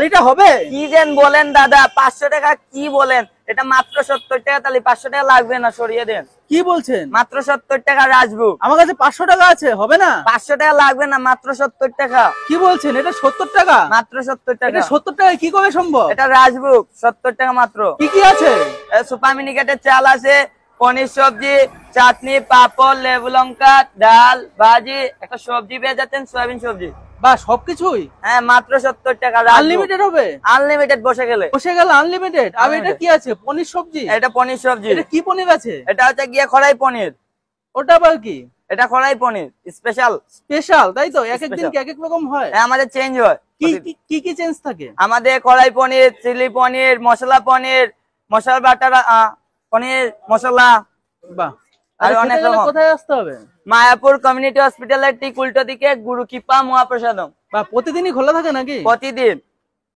তাহলে এটা হবে? কি যেন বলেন দাদা, 500 টাকা কি বলেন? এটা মাত্র 70 টাকা, তাহলে 500 টাকা লাগবে না, সরিয়ে দেন। কি বলছেন? মাত্র 70 টাকা রাজবুক। আমার কাছে 500 টাকা আছে, হবে না? 500 টাকা লাগবে না, মাত্র 70 টাকা। কি বলছেন? এটা 70 টাকা? মাত্র 70 টাকা। এটা 70 টাকা কি করে সম্ভব? এটা রাজবুক, 70 টাকা মাত্র। কি কি আছে? সুপার মিনিকেটের চাল আছে, পনির সবজি, চাটনি, পাপড়, লেবু লঙ্কা, ডাল, ভাজি, একটা সবজি পেয়ে যাচ্ছেন, সয়াবিন সবজি। বা সবকিছুই? হ্যাঁ, মাত্র 70 টাকা। আনলিমিটেড হবে? আনলিমিটেড, বসে গেলে আনলিমিটেড। আর এটা কি আছে? পনির সবজি? এটা পনির সবজি। এটা কি পনির আছে? এটা হচ্ছে গিয়ে খড়াই পনির। ওটা আবার কি? এটা খড়াই পনির স্পেশাল। তাই তো? এক এক দিন কি এক এক রকম হয়? আমাদের চেঞ্জ হয়। কি কি চেঞ্জ থাকে? আমাদের কড়াই পনির, চিলি পনির, মশলা পনির, মশলা বাটার পনির, মশলা। বাহ। আর অনেক রকম। কোথায় আসতে হবে? মায়াপুর কমিউনিটি হসপিটালের ঠিক উল্টো দিকে গুরু কৃপা মহাপ্রসাদম। বা প্রতিদিনই খোলা থাকে নাকি? প্রতিদিন।